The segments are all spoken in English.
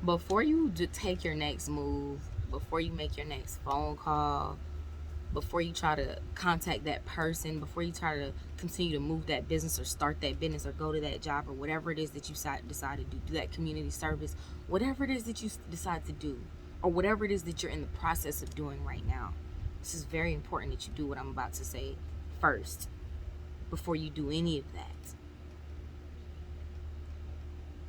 before you take your next move, before you make your next phone call, before you try to contact that person, before you try to continue to move that business or start that business or go to that job or whatever it is that you decide to do that community service, whatever it is that you decide to do, or whatever it is that you're in the process of doing right now, this is very important that you do what I'm about to say first before you do any of that.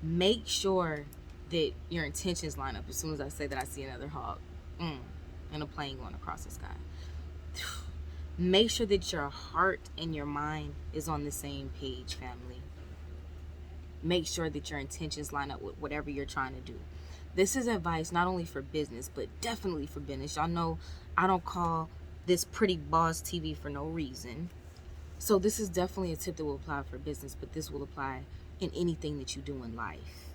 Make sure that your intentions line up. As soon as I say that, I see another hawk and a plane going across the sky. Make sure that your heart and your mind is on the same page, family. Make sure that your intentions line up with whatever you're trying to do. This is advice not only for business, but definitely for business. Y'all know I don't call this Pretty Boss TV for no reason. So this is definitely a tip that will apply for business, but this will apply in anything that you do in life.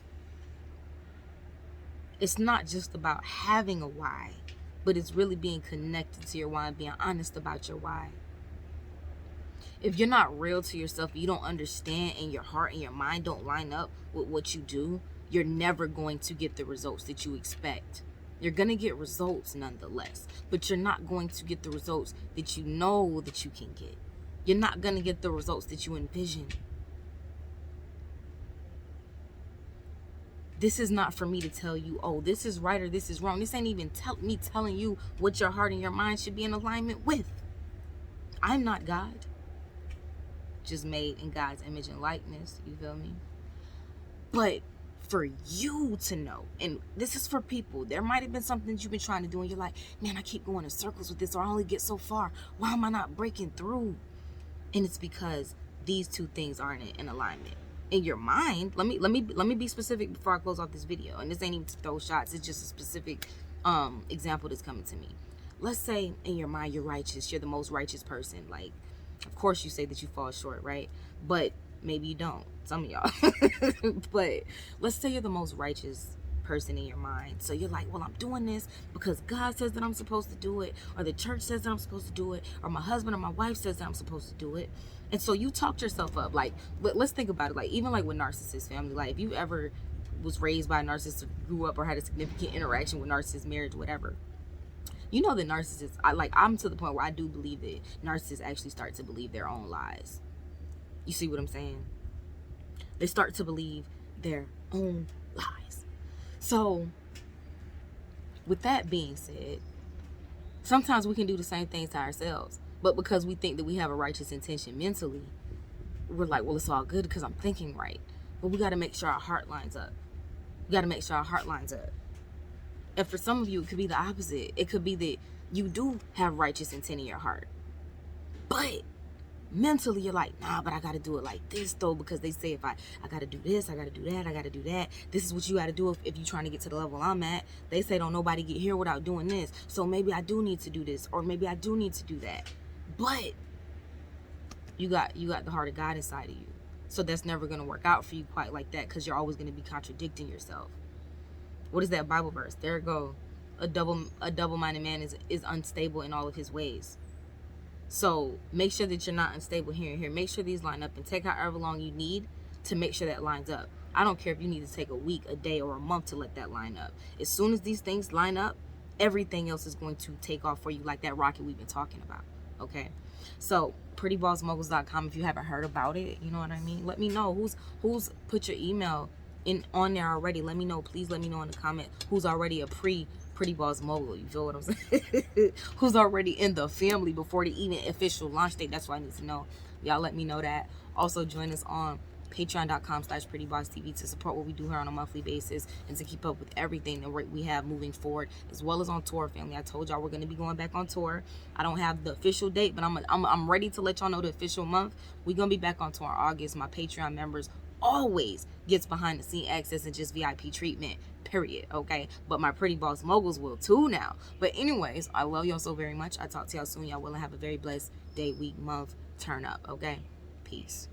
It's not just about having a why, but it's really being connected to your why and being honest about your why. If you're not real to yourself, you don't understand, and your heart and your mind don't line up with what you do, you're never going to get the results that you expect. You're going to get results nonetheless, but you're not going to get the results that you know that you can get. You're not going to get the results that you envision. This is not for me to tell you, oh, this is right or this is wrong. This ain't even me telling you what your heart and your mind should be in alignment with. I'm not God. Just made in God's image and likeness. You feel me? But for you to know, and this is for people, there might have been something that you've been trying to do and you're like, man, I keep going in circles with this, or I only get so far. Why am I not breaking through? And it's because these two things aren't in alignment. In your mind, let me be specific before I close off this video. And this ain't even to throw shots, it's just a specific example that's coming to me. Let's say in your mind you're righteous, you're the most righteous person. Like, of course you say that you fall short, right? But maybe you don't, some of y'all. But let's say you're the most righteous person in your mind. So you're like, well, I'm doing this because God says that I'm supposed to do it, or the church says that I'm supposed to do it, or my husband or my wife says that I'm supposed to do it. And so you talked yourself up. Like, let's think about it. Like, even like with narcissists, family, like if you ever was raised by a narcissist, grew up or had a significant interaction with narcissist, marriage, whatever, you know that narcissists, I'm to the point where I do believe that narcissists actually start to believe their own lies. You see what I'm saying? They start to believe their own lies. So, with that being said, sometimes we can do the same things to ourselves. But because we think that we have a righteous intention mentally, we're like, well, it's all good because I'm thinking right. But we got to make sure our heart lines up. We got to make sure our heart lines up. And for some of you, it could be the opposite. It could be that you do have righteous intent in your heart. But mentally, you're like, nah, but I got to do it like this, though, because they say if I got to do this, I got to do that, I got to do that. This is what you got to do if you're trying to get to the level I'm at. They say don't nobody get here without doing this. So maybe I do need to do this, or maybe I do need to do that. But you got the heart of God inside of you. So that's never going to work out for you quite like that, because you're always going to be contradicting yourself. What is that Bible verse? There it go. A double-minded man is unstable in all of his ways. So make sure that you're not unstable here and here. Make sure these line up, and take however long you need to make sure that lines up. I don't care if you need to take a week, a day, or a month to let that line up. As soon as these things line up, everything else is going to take off for you, like that rocket we've been talking about. Okay? So prettybossmoguls.com, if you haven't heard about it, you know what I mean? Let me know who's put your email on there already. Let me know. Please let me know in the comment who's already a Pretty Boss Mogul. You feel what I'm saying? Who's already in the family before the even official launch date. That's what I need to know. Y'all let me know that. Also join us on patreon.com/prettybosstv to support what we do here on a monthly basis and to keep up with everything that we have moving forward, as well as on tour, family. I told y'all we're going to be going back on tour. I don't have the official date, but I'm ready to let y'all know the official month. We're going to be back on tour in August. My Patreon members always gets behind the scene access and just VIP treatment, period. Okay, but my Pretty Boss Moguls will too now. But anyways, I love y'all so very much. I talk to y'all soon. Y'all will have a very blessed day, week, month. Turn up. Okay, peace.